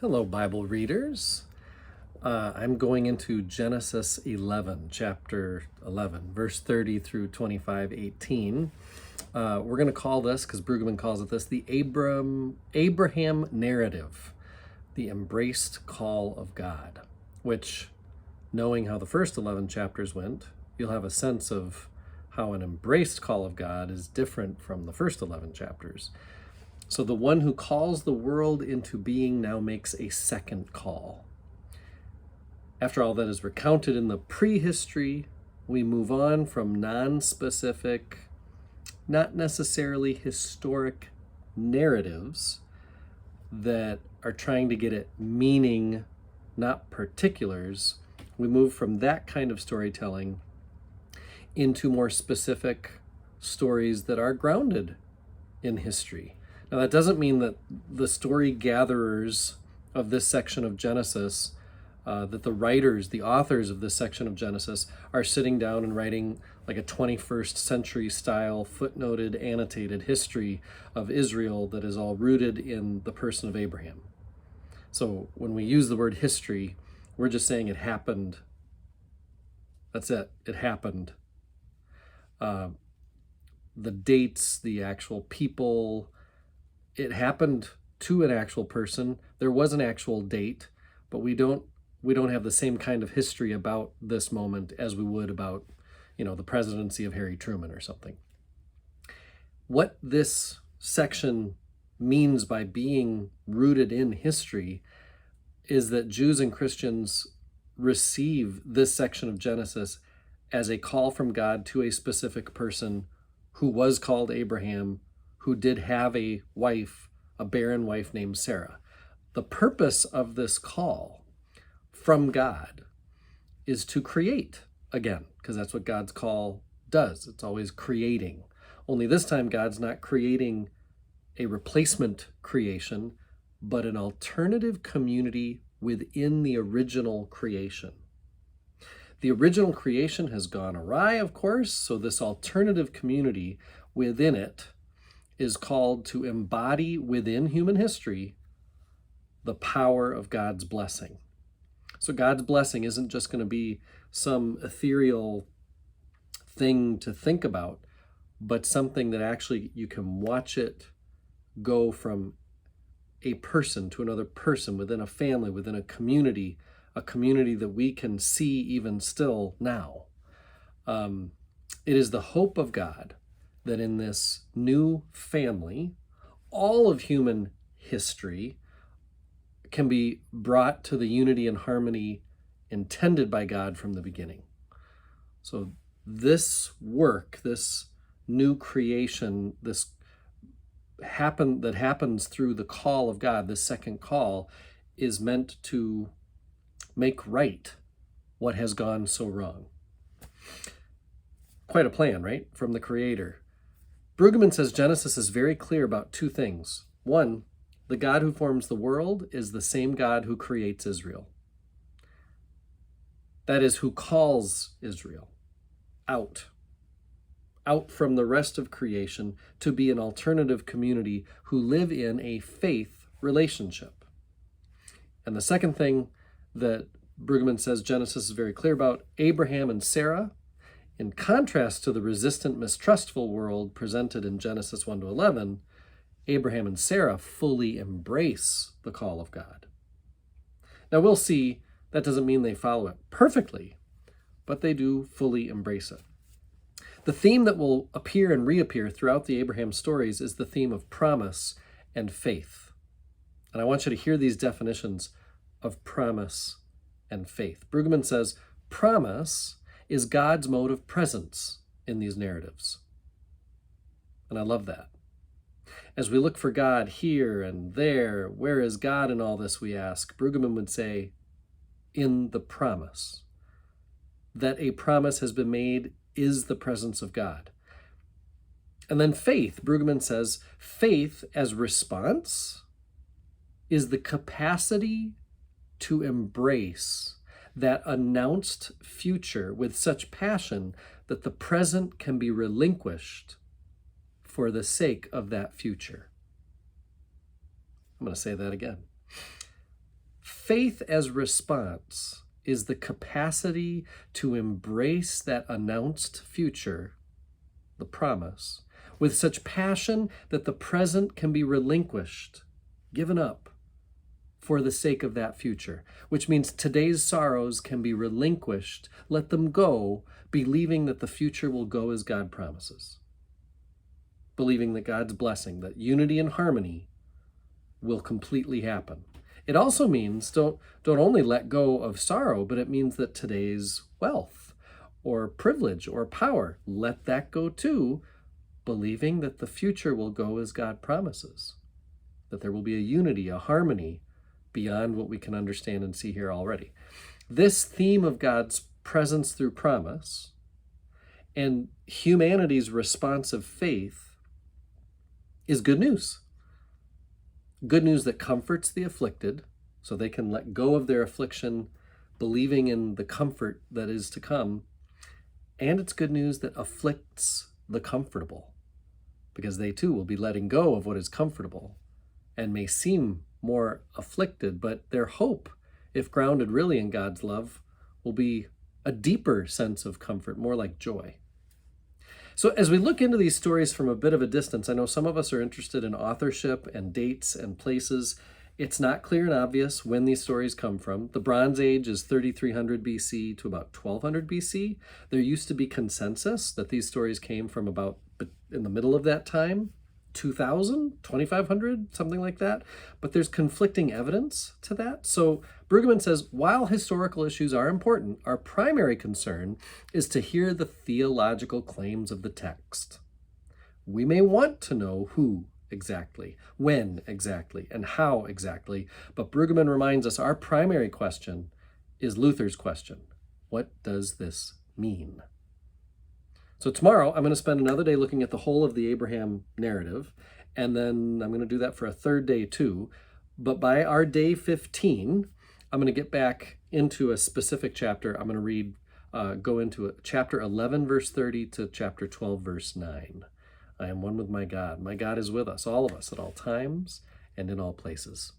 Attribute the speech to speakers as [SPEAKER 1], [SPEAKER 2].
[SPEAKER 1] Hello, Bible readers. I'm going into Genesis 11, chapter 11, verse 30 through 25:18. We're going to call this, because Brueggemann calls it this, the Abraham narrative, the embraced call of God, which, knowing how the first 11 chapters went, you'll have a sense of how an embraced call of God is different from the first 11 chapters. So the one who calls the world into being now makes a second call. After all that is recounted in the prehistory, we move on from non-specific, not necessarily historic narratives that are trying to get at meaning, not particulars. We move from that kind of storytelling into more specific stories that are grounded in history. Now, that doesn't mean that the story gatherers of this section of Genesis, that the writers, the authors of this section of Genesis, are sitting down and writing like a 21st century style footnoted, annotated history of Israel that is all rooted in the person of Abraham. So when we use the word history, we're just saying it happened. That's it. It happened. The dates, the actual people, it happened to an actual person. There was an actual date, but we don't have the same kind of history about this moment as we would about, the presidency of Harry Truman or something. What this section means by being rooted in history is that Jews and Christians receive this section of Genesis as a call from God to a specific person who was called Abraham, who did have a wife, a barren wife named Sarah. The purpose of this call from God is to create again, because that's what God's call does. It's always creating. Only this time, God's not creating a replacement creation, but an alternative community within the original creation. The original creation has gone awry, of course, so this alternative community within it is called to embody within human history the power of God's blessing. So God's blessing isn't just going to be some ethereal thing to think about, but something that actually you can watch it go from a person to another person within a family, within a community that we can see even still now. It is the hope of God that in this new family, all of human history can be brought to the unity and harmony intended by God from the beginning. So this work, this new creation, that happens through the call of God, this second call, is meant to make right what has gone so wrong. Quite a plan, right? From the Creator. Brueggemann says Genesis is very clear about two things. One, the God who forms the world is the same God who creates Israel. That is, who calls Israel out from the rest of creation to be an alternative community who live in a faith relationship. And the second thing that Brueggemann says Genesis is very clear about, Abraham and Sarah, in contrast to the resistant, mistrustful world presented in Genesis 1-11, Abraham and Sarah fully embrace the call of God. Now we'll see that doesn't mean they follow it perfectly, but they do fully embrace it. The theme that will appear and reappear throughout the Abraham stories is the theme of promise and faith. And I want you to hear these definitions of promise and faith. Brueggemann says, promise is God's mode of presence in these narratives. And I love that. As we look for God here and there, where is God in all this, we ask? Brueggemann would say, in the promise. That a promise has been made is the presence of God. And then faith, Brueggemann says, faith as response is the capacity to embrace that announced future with such passion that the present can be relinquished for the sake of that future. I'm going to say that again. Faith as response is the capacity to embrace that announced future, the promise, with such passion that the present can be relinquished, given up, for the sake of that future, which means today's sorrows can be relinquished, let them go, believing that the future will go as God promises. Believing that God's blessing, that unity and harmony will completely happen. It also means don't only let go of sorrow, but it means that today's wealth or privilege or power, let that go too, believing that the future will go as God promises, that there will be a unity, a harmony beyond what we can understand and see here already. This theme of God's presence through promise and humanity's response of faith is good news. Good news that comforts the afflicted so they can let go of their affliction, believing in the comfort that is to come. And it's good news that afflicts the comfortable, because they too will be letting go of what is comfortable and may seem more afflicted, but their hope, if grounded really in God's love, will be a deeper sense of comfort, more like joy. So as we look into these stories from a bit of a distance, I know some of us are interested in authorship and dates and places. It's not clear and obvious when these stories come from. The Bronze Age is 3300 BC to about 1200 BC. There used to be consensus that these stories came from about in the middle of that time, 2000, 2500, something like that. But there's conflicting evidence to that. So Brueggemann says, while historical issues are important, our primary concern is to hear the theological claims of the text. We may want to know who exactly, when exactly, and how exactly, but Brueggemann reminds us our primary question is Luther's question. What does this mean? So tomorrow, I'm going to spend another day looking at the whole of the Abraham narrative, and then I'm going to do that for a third day too. But by our day 15, I'm going to get back into a specific chapter. I'm going to go into chapter 11, verse 30 to chapter 12, verse 9. I am one with my God. My God is with us, all of us, at all times and in all places.